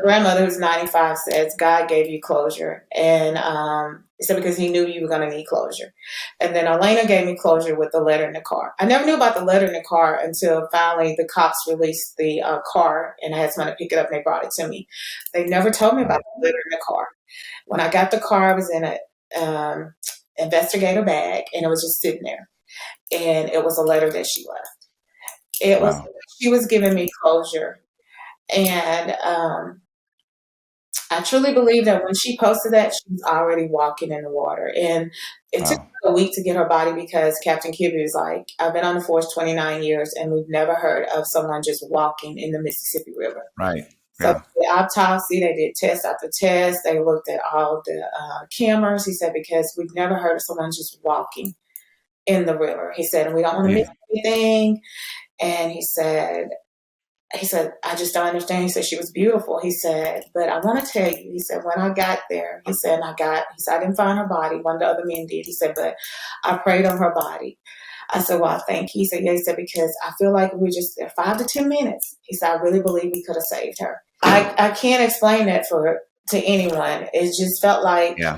grandmother, who's 95, says God gave you closure, and he said because he knew you were going to need closure. And then Arlena gave me closure with the letter in the car. I never knew about the letter in the car until finally the cops released the car, and I had someone to pick it up, and they brought it to me. They never told me about the letter in the car. When I got the car, I was in a investigator bag, and it was just sitting there, and it was a letter that she left. It was Wow. She was giving me closure, and I truly believe that when she posted that, she was already walking in the water. And it took Wow. a week to get her body because Captain Kibbe was like, I've been on the force 29 years and we've never heard of someone just walking in the Mississippi River. Right. So Yeah. the autopsy, they did test after test. They looked at all the cameras. He said, because we've never heard of someone just walking in the river. He said, and we don't want to miss Man. anything. And he said, I just don't understand. He said, she was beautiful. He said, but I want to tell you, he said, when I got there, he said, I didn't find her body. One of the other men did. He said, but I prayed on her body. I said, well, I thank you. He said, yeah. He said, because I feel like if we just there 5 to 10 minutes. He said, I really believe we could have saved her. I can't explain that to anyone. Yeah.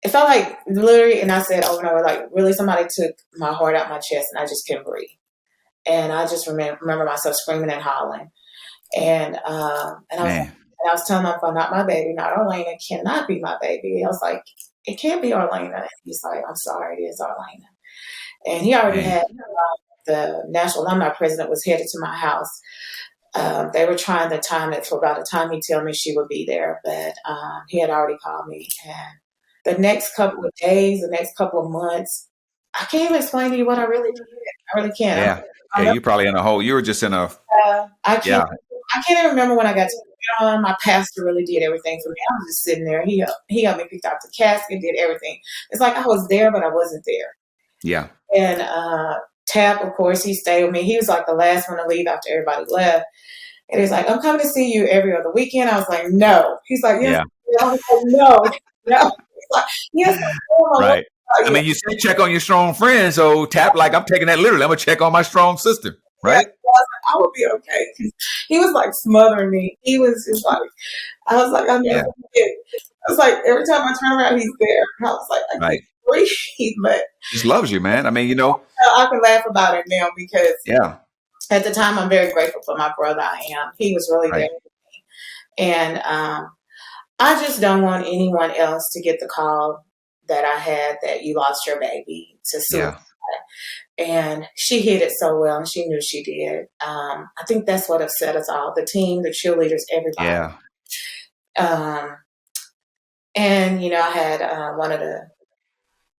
It felt like literally, and I said over and over, like really somebody took my heart out my chest and I just couldn't breathe. And I just remember myself screaming and hollering. And I was telling my father, not my baby, not Arlena, cannot be my baby. I was like, it can't be Arlena. And he's like, I'm sorry, it is Arlena. And he already Man. had the National Alumni President was headed to my house. They were trying to time it for about the time he told me she would be there, but he had already called me. And the next couple of days, the next couple of months, I can't even explain to you what I really did. I really can't. Yeah. Yeah. You probably in a hole. You were just in a, I yeah. can't even remember when I got to the funeral. My pastor really did everything for me. I was just sitting there. He helped me pick out the casket, did everything. It's like I was there, but I wasn't there. Yeah. And Tap, of course, he stayed with me. He was like the last one to leave after everybody left. And he's like, I'm coming to see you every other weekend. I was like, no. He's like, yes. Yeah. I was like, no. No. He's like, yes. Right. I mean, you say check on your strong friend, so Tap like I'm taking that literally. I'm gonna check on my strong sister, right? Yeah, I would be okay. He was like smothering me. He was just like, I was like, I'm never forget. I was like, every time I turn around, he's there. I was like, I can't breathe, but just loves you, man. I mean, I can laugh about it now because yeah. At the time, I'm very grateful for my brother. I am. He was really there with me, and I just don't want anyone else to get the call that I had that you lost your baby to suicide. Yeah. And she hit it so well, and she knew she did. I think that's what upset us all, the team, the cheerleaders, everybody. Yeah. And, I had one of the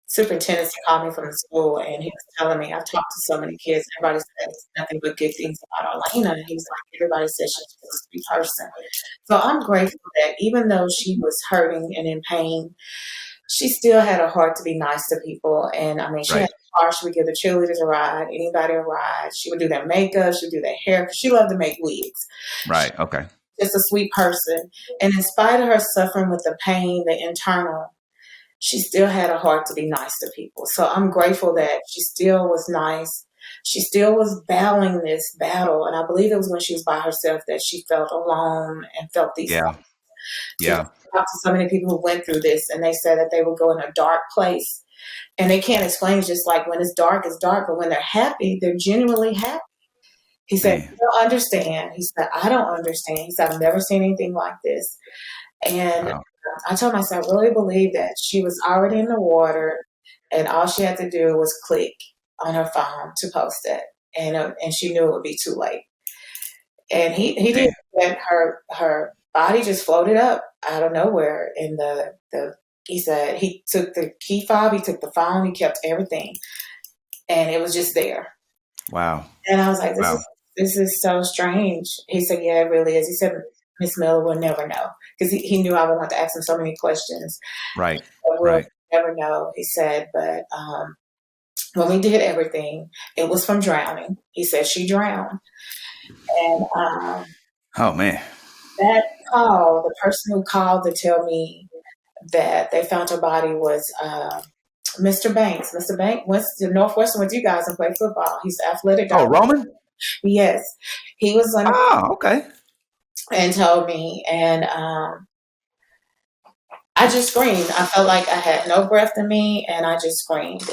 superintendents called me from the school, and he was telling me, I've talked to so many kids, everybody says nothing but good things about Arlena. And he's like, everybody says she's a sweet person. So I'm grateful that even though she was hurting and in pain, she still had a heart to be nice to people. And I mean, she had a car. She would give the cheerleaders a ride, anybody a ride. She would do their makeup. She would do their hair. Because she loved to make wigs. Right. Okay. Just a sweet person. And in spite of her suffering with the pain, the internal, she still had a heart to be nice to people. So I'm grateful that she still was nice. She still was battling this battle. And I believe it was when she was by herself that she felt alone and felt these Yeah. Yeah. Talk to so many people who went through this, and they said that they would go in a dark place, and they can't explain. It's just like when it's dark, but when they're happy, they're genuinely happy. He said, "You don't understand." He said, "I don't understand." He said, "I've never seen anything like this." And I told myself, I really believe that she was already in the water, and all she had to do was click on her phone to post it, and she knew it would be too late. And he did that. Her body just floated up out of nowhere. And he said he took the key fob, he took the phone, he kept everything, and it was just there. Wow. And I was like, this is so strange. He said, yeah, it really is. He said, Miss Miller will never know, because he knew I would want to ask him so many questions. Right. We'll never know. He said, but when we did everything, it was from drowning. He said she drowned. And oh man, that call, the person who called to tell me that they found her body was Mr. Banks. Mr. Banks went to Northwestern with you guys and played football. He's athletic. Oh, Roman? Yes. He was on okay. and told me, and I just screamed. I felt like I had no breath in me, and I just screamed.